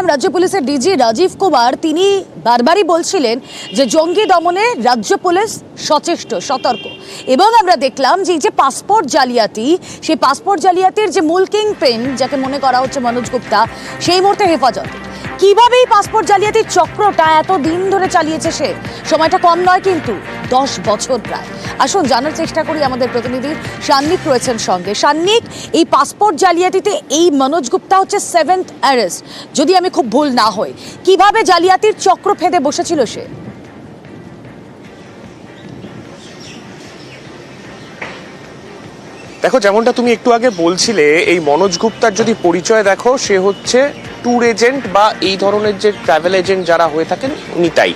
রাজ্য পুলিশের ডিজি রাজীব কুমার তিনি বারবারই বলছিলেন যে জঙ্গি দমনে রাজ্য পুলিশ সচেষ্ট সতর্ক, এবং আমরা দেখলাম যে এই যে পাসপোর্ট জালিয়াতি, সেই পাসপোর্ট জালিয়াতির যে মূল কিং পেন যাকে মনে করা হচ্ছে মনোজ গুপ্তা, সেই মুহূর্তে হেফাজতে। কিভাবে এই পাসপোর্ট জালিয়াতির চক্রটা এত দিন ধরে চালিয়েছে সে, সময়টা কম নয় কিন্তু 10 বছর প্রায়। আসুন জানার চেষ্টা করি, আমাদের প্রতিনিধি সান্নিক রয়েছেন সঙ্গে। সান্নিক, এই পাসপোর্ট জালিয়াতিতে এই মনোজ গুপ্তা হচ্ছে 7th অ্যারেস্ট, যদি আমি খুব ভুল না হই। কিভাবে জালিয়াতির চক্র ফেঁদে বসেছিল সে? দেখো, যেমনটা তুমি একটু আগে বলছিলে, এই মনোজ গুপ্তার যদি পরিচয় দেখো, সে হচ্ছে ট্যুর এজেন্ট বা এই ধরনের যে ট্রাভেল এজেন্ট যারা হয়ে থাকেন উনি তাই।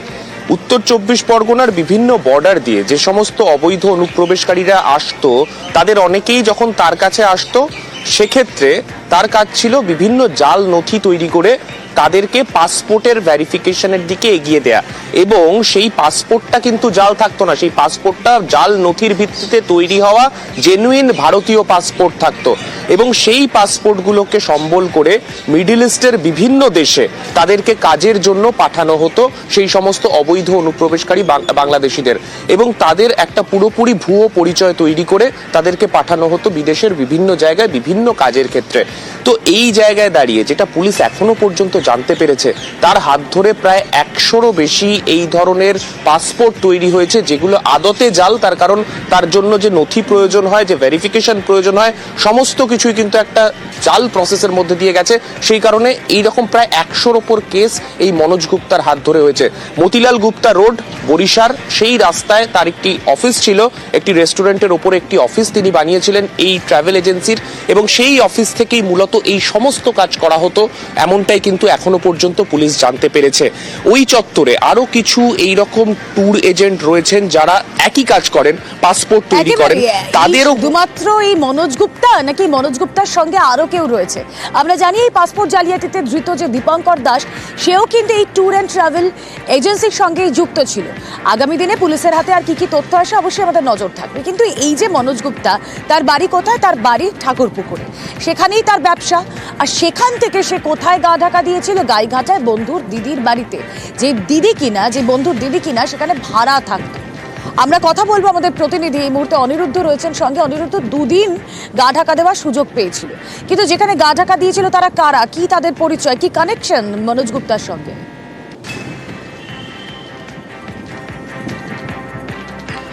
উত্তর 24 পরগনার বিভিন্ন বর্ডার দিয়ে যে সমস্ত অবৈধ অনুপ্রবেশকারীরা আসতো, তাদের অনেকেই যখন তার কাছে আসতো, সেক্ষেত্রে তার কাজ ছিল বিভিন্ন জাল নথি তৈরি করে তাদেরকে পাসপোর্টের ভেরিফিকেশনের দিকে এগিয়ে দেয়া, এবং সেই পাসপোর্টটা কিন্তু জাল থাকতো না, সেই পাসপোর্টটা জাল নথির ভিত্তিতে তৈরি হওয়া জেনুইন ভারতীয় পাসপোর্ট থাকতো, এবং সেই পাসপোর্টগুলোকে সম্বল করে মিডল ইস্টের বিভিন্ন দেশে তাদেরকে কাজের জন্য পাঠানো হতো সেই সমস্ত অবৈধ অনুপ্রবেশকারী বাংলাদেশিদের, এবং তাদের একটা পুরোপুরি ভুয়ো পরিচয় তৈরি করে তাদেরকে পাঠানো হতো বিদেশের বিভিন্ন জায়গায় বিভিন্ন কাজের ক্ষেত্রে। তো এই জায়গায় দাঁড়িয়ে যেটা পুলিশ এখনো পর্যন্ত জানতে পেরেছে, তার হাত ধরে প্রায় 100রও বেশি এই ধরনের পাসপোর্ট তৈরি হয়েছে, যেগুলো আদতে জাল। তার কারণ তার জন্য যে নথি প্রয়োজন হয়, যে ভেরিফিকেশন প্রয়োজন হয়, সমস্ত কিছুই কিন্তু একটা জাল প্রসেসের মধ্যে দিয়ে গেছে। সেই কারণে এইরকম প্রায় 100-র ওপর কেস এই মনোজ গুপ্তার হাত ধরে হয়েছে। মতিলাল গুপ্তা রোড, বরিশার, সেই রাস্তায় তার একটি অফিস ছিল, একটি রেস্টুরেন্টের ওপরে একটি অফিস তিনি বানিয়েছিলেন এই ট্রাভেল এজেন্সির, এবং সেই অফিস থেকেই মূলত এই সমস্ত কাজ করা হতো, এমনটাই কিন্তু এখনো পর্যন্ত পুলিশ জানতে পেরেছে। ওই চত্বরে আরো কিছু এইরকম ট্যুর এজেন্ট রয়েছেন যারা একই কাজ করেন, পাসপোর্ট তৈরি করেন। তাদেরও শুধুমাত্র এই মনোজ গুপ্তা নাকি মনোজ গুপ্তার সঙ্গে আরো কেউ রয়েছে? আমরা জানি এই পাসপোর্ট জালিয়াতিতে ধৃত যে দীপঙ্কর দাস, সেও কিন্তু এই ট্যুর অ্যান্ড ট্রাভেল এজেন্সির সঙ্গেই যুক্ত ছিল। আগামী দিনে পুলিশের হাতে আর কি কি তথ্য আসে অবশ্যই আমাদের নজর থাকবে। কিন্তু এই যে মনোজ গুপ্তা, তার বাড়ি কোথায়? তার বাড়ি ঠাকুরপুকুরে, সেখানেই তার ব্যবসা। আর সেখান থেকে সে কোথায় গা ঢাকা দিয়েছিল? গাইঘাটায় বন্ধুর দিদির বাড়িতে, যে দিদি কিনা, যে বন্ধুর দিদি কিনা সেখানে ভাড়া থাকতো। আমরা কথা বলবো, আমাদের প্রতিনিধি এই মুহূর্তে অনিরুদ্ধ রয়েছেন সঙ্গে। অনিরুদ্ধ, 2 দিন গা ঢাকা দেওয়ার সুযোগ পেয়েছিল, কিন্তু যেখানে গা ঢাকা দিয়েছিল তারা কারা, কি তাদের পরিচয়, কি কানেকশন মনোজ গুপ্তার সঙ্গে?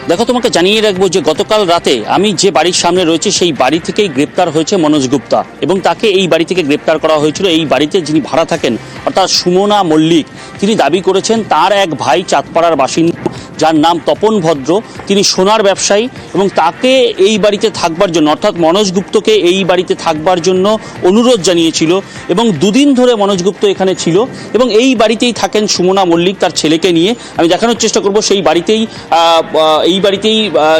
দেখো, তোমাকে জানিয়ে রাখবো যে গতকাল রাতে আমি যে বাড়ির সামনে রয়েছে সেই বাড়ি থেকেই গ্রেপ্তার হয়েছে মনোজ গুপ্তা, এবং তাকে এই বাড়ি থেকে গ্রেপ্তার করা হয়েছিল। এই বাড়িতে যিনি ভাড়া থাকেন, অর্থাৎ সুমনা মল্লিক, তিনি দাবি করেছেন তার এক ভাই চাঁদপাড়ার বাসিন্দা যার নাম তপন ভদ্র, তিনি সোনার ব্যবসায়ী, এবং তাকে এই বাড়িতে থাকবার জন্য, অর্থাৎ মনোজ গুপ্তকে এই বাড়িতে থাকবার জন্য অনুরোধ জানিয়েছিল, এবং 2 দিন ধরে মনোজ গুপ্ত এখানে ছিল, এবং এই বাড়িতেই থাকেন সুমনা মল্লিক তার ছেলেকে নিয়ে। আমি দেখানোর চেষ্টা করব, সেই বাড়িতেই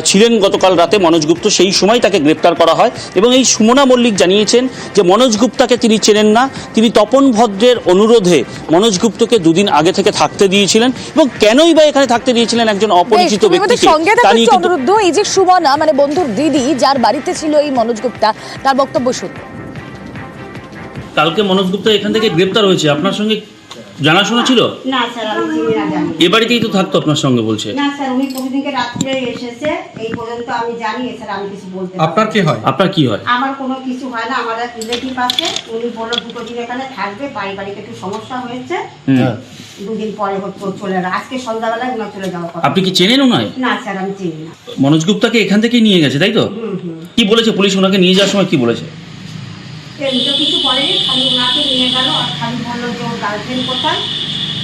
ছিলেন গতকাল রাতে মনোজ গুপ্ত, সেই সময় তাকে গ্রেপ্তার করা হয়। এবং এই সুমনা মল্লিক জানিয়েছেন যে মনোজ গুপ্তাকে তিনি চেনেন না, তিনি তপন ভদ্রের অনুরোধে মনোজ গুপ্তকে 2 দিন আগে থেকে থাকতে দিয়েছিলেন, এবং কেনই বা এখানে থাকতে দিয়েছিলেন একজন অপরিচিত ব্যক্তিকে। অনুরোধ, এই যে সুমনা মানে বন্ধুর দিদি যার বাড়িতে ছিল এই মনোজ গুপ্তা, তার বক্তব্য শুনুন। কালকে মনোজ গুপ্তা এখান থেকে গ্রেপ্তার হয়েছে, আপনার সঙ্গে জানাশোনা ছিল? না স্যার, আমি চিনি না, জানি। এ বাড়িতেই তো থাকতো আপনার সঙ্গে বলছে? না স্যার, উনি প্রতিদিনকে রাত্রে এসেছে, এই পর্যন্ত আমি জানি। স্যার আমি কিছু বলতে পারি না। আপনার কি হয়? আপনার কি হয়? আমার কোনো কিছু হয় না, আমার এক রিলেটিভ আছে, উনি বললো 2 দিন এখানে থাকবে, পারিবারিক একটু সমস্যা হয়েছে, 2 দিন পরে চলে যাবে। আজকে সন্ধ্যাবেলায় উনার চলে যাওয়ার কথা। আপনি কি চেনেন ওনায়? না স্যার, আমি চিনি না। মনোজ গুপ্তাকে এখান থেকে নিয়ে গেছে, তাই তো? কি বলেছে পুলিশ ওনাকে নিয়ে যাওয়ার সময়, কি বলেছে? তো কিছু বলেনি, খালি ওনাকে নিয়ে গেল, আর খালি বললো যে ওর গার্লফ্রেন্ড কোথায়,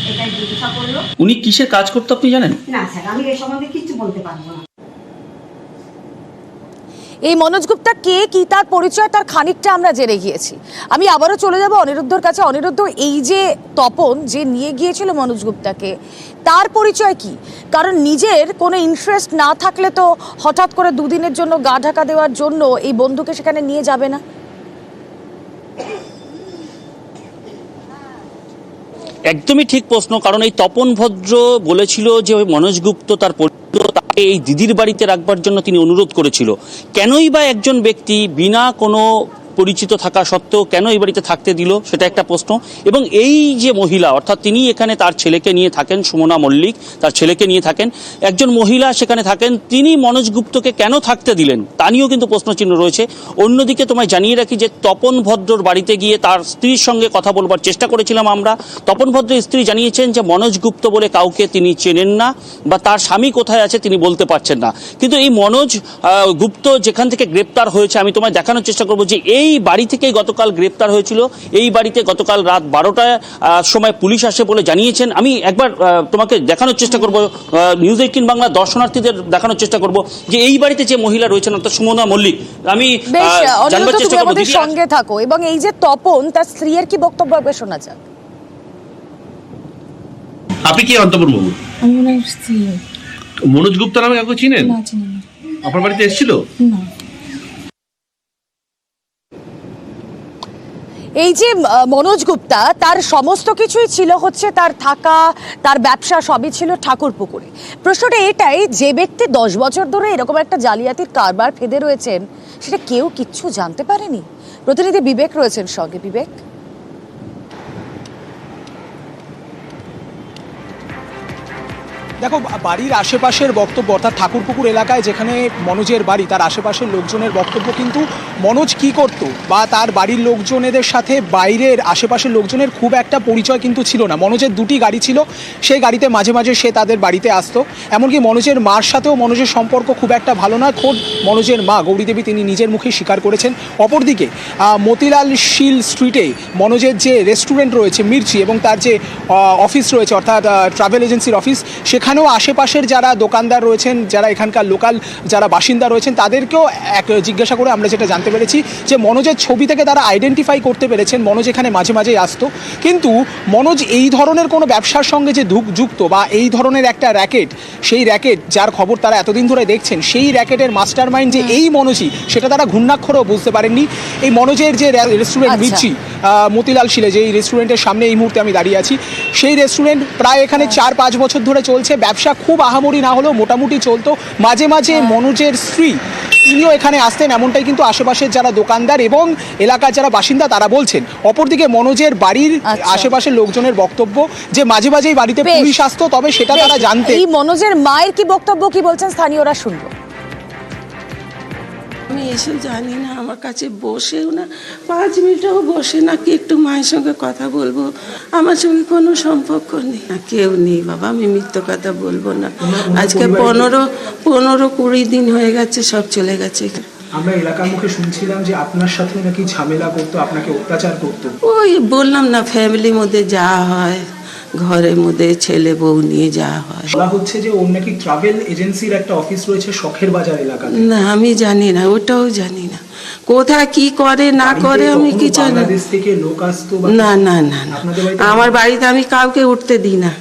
এটাই জিজ্ঞাসা করলো। উনি কিসের কাজ করতো আপনি জানেন? না স্যার, আমি এই সম্বন্ধে কিছু বলতে পারবো না। এই মনোজ গুপ্তা কে, কি তার পরিচয়, তার খানিকটা আমরা জেনে গিয়েছি। আমি আবারও চলে যাব অনিরুদ্ধর কাছে। অনিরুদ্ধ, এই যে তপন যে নিয়ে গিয়েছিল মনোজ গুপ্তাকে, তার পরিচয় কি? কারণ নিজের কোনো ইন্টারেস্ট না থাকলে তো হঠাৎ করে 2 দিনের জন্য গা ঢাকা দেওয়ার জন্য এই বন্ধুকে সেখানে নিয়ে যাবে না। একদমই ঠিক প্রশ্ন, কারণ এই তপন ভদ্র বলেছিল যে ওই মনোজ গুপ্ত তার তাকে এই দিদির বাড়িতে রাখবার জন্য তিনি অনুরোধ করেছিল। কেনই বা একজন ব্যক্তি বিনা কোনো পরিচিত থাকা সত্ত্বেও কেন এই বাড়িতে থাকতে দিল, সেটা একটা প্রশ্ন। এবং এই যে মহিলা, অর্থাৎ তিনি এখানে তার ছেলেকে নিয়ে থাকেন, সুমনা মল্লিক তার ছেলেকে নিয়ে থাকেন, একজন মহিলা সেখানে থাকেন, তিনি মনোজ গুপ্তকে কেন থাকতে দিলেন তা নিয়েও কিন্তু প্রশ্নচিহ্ন রয়েছে। অন্যদিকে তোমায় জানিয়ে রাখি যে তপন ভদ্রর বাড়িতে গিয়ে তার স্ত্রীর সঙ্গে কথা বলবার চেষ্টা করেছিলাম আমরা। তপন ভদ্রের স্ত্রী জানিয়েছেন যে মনোজ গুপ্ত বলে কাউকে তিনি চেনেন না, বা তার স্বামী কোথায় আছে তিনি বলতে পারছেন না। কিন্তু এই মনোজ গুপ্ত যেখান থেকে গ্রেপ্তার হয়েছে, আমি তোমায় দেখানোর চেষ্টা করবো যে এই বাড়ি থেকেই গতকাল গ্রেপ্তার হয়েছিল। এই বাড়িতে গতকাল রাত 12টার সময় পুলিশ আসে বলে জানিয়েছেন। আমি একবার তোমাকে দেখানোর চেষ্টা করবো, নিউজ 18 বাংলা দর্শনার্থীদের দেখানোর চেষ্টা করবো যে এই বাড়িতে যে মহিলা রয়েছেন অর্থাৎ সুমনা মল্লিক, আমি জানবার চেষ্টা করবো আমাদের সঙ্গে থাকো। এবং এই যে তপন, তার স্ত্রীর কি বক্তব্য একবার শোনা যাক। আপনি কি অন্তপুর বাবু? আমি ওনার স্ত্রী। মনোজ গুপ্তা নামে কাউকে চিনেন? না, চিনি না। আপনার বাড়িতে এসেছিল? না। এই যে মনোজ গুপ্তা, তার সমস্ত কিছুই ছিল হচ্ছে তার থাকা, তার ব্যবসা সবই ছিল ঠাকুরপুকুরে। প্রশ্নটা এটাই, যে ব্যক্তি 10 বছর ধরে এরকম একটা জালিয়াতির কারবার ফেদে রয়েছেন, সেটা কেউ কিচ্ছু জানতে পারেনি। প্রতিনিধি বিবেক রয়েছেন সঙ্গে। বিবেক, দেখো, বাড়ির আশেপাশের বক্তব্য, অর্থাৎ ঠাকুরপুকুর এলাকায় যেখানে মনোজের বাড়ি, তার আশেপাশের লোকজনের বক্তব্য কিন্তু মনোজ কি করত বা তার বাড়ির লোকজনেদের সাথে বাইরের আশেপাশের লোকজনের খুব একটা পরিচয় কিন্তু ছিল না। মনোজের 2টি গাড়ি ছিল, সেই গাড়িতে মাঝে মাঝে সে তাদের বাড়িতে আসতো। এমনকি মনোজের মার সাথেও মনোজের সম্পর্ক খুব একটা ভালো নয়, খোদ মনোজের মা গৌরীদেবী তিনি নিজের মুখে স্বীকার করেছেন। অপরদিকে মতিলাল শীল স্ট্রিটে মনোজের যে রেস্টুরেন্ট রয়েছে মির্চি, এবং তার যে অফিস রয়েছে অর্থাৎ ট্রাভেল এজেন্সির অফিস, সেখানেও আশেপাশের যারা দোকানদার রয়েছেন, যারা এখানকার লোকাল যারা বাসিন্দা রয়েছেন, তাদেরকেও জিজ্ঞাসা করে আমরা যেটা জানতে পেরেছি যে মনোজের ছবি থেকে তারা আইডেন্টিফাই করতে পেরেছেন মনোজ এখানে মাঝে মাঝেই আসতো। কিন্তু মনোজ এই ধরনের কোনো ব্যবসার সঙ্গে যে যুক্ত বা এই ধরনের একটা র্যাকেট, সেই র্যাকেট যার খবর তারা এতদিন ধরে দেখছেন, সেই র্যাকেটের মাস্টার মাইন্ড যে এই মনোজই, সেটা তারা ঘূর্ণাক্ষরেও বুঝতে পারেননি। এই মনোজের যে রেস্টুরেন্ট মির্চি মতিলাল শিলে, যে এই রেস্টুরেন্টের সামনে এই মুহূর্তে আমি দাঁড়িয়ে আছি, সেই রেস্টুরেন্ট প্রায় এখানে 4-5 বছর ধরে চলছে। ব্যবসা খুব আহামরি না হলেও মোটামুটি চলতো। মাঝে মাঝে মনোজের স্ত্রী তিনিও এখানে আসতেন, এমনটাই কিন্তু আশেপাশের যারা দোকানদার এবং এলাকার যারা বাসিন্দা তারা বলছেন। অপরদিকে মনোজের বাড়ির আশেপাশের লোকজনের বক্তব্য যে মাঝে মাঝেই বাড়িতে পুলিশ আসতো, তবে সেটা তারা জানতেন। এই মনোজের মায়ের কি বক্তব্য, কি বলছেন স্থানীয়রা, শুনবো। আমি এসব জানি না, আমার কাছে বসেও না, 5 মিনিটও বসে না কি একটু মায়ের সঙ্গে কথা বলবো, আমার সঙ্গে কোনো সম্পর্ক নেই, কেউ নেই বাবা, আমি মিথ্যে কথা বলবো না। আজকে 15-20 দিন হয়ে গেছে, সব চলে গেছে। আমরা এলাকার মুখে শুনছিলাম যে আপনার সাথে নাকি ঝামেলা করতো, আপনাকে অত্যাচার করতো। ওই বললাম না, ফ্যামিলির মধ্যে যা হয়, ঘরের মধ্যে ছেলে বউ নিয়ে যাওয়া হয়। বলা হচ্ছে যে ওর নাকি ট্রাভেল এজেন্সির একটা অফিস রয়েছে শখের বাজার এলাকায়। না, আমি জানি না, ওটাও জানি না কোথায় কি করে না করে, আমি কি জানি না। বাংলাদেশ থেকে লোক আসতো? না না না, আমার বাড়িতে আমি কাউকে উঠতে দিই না।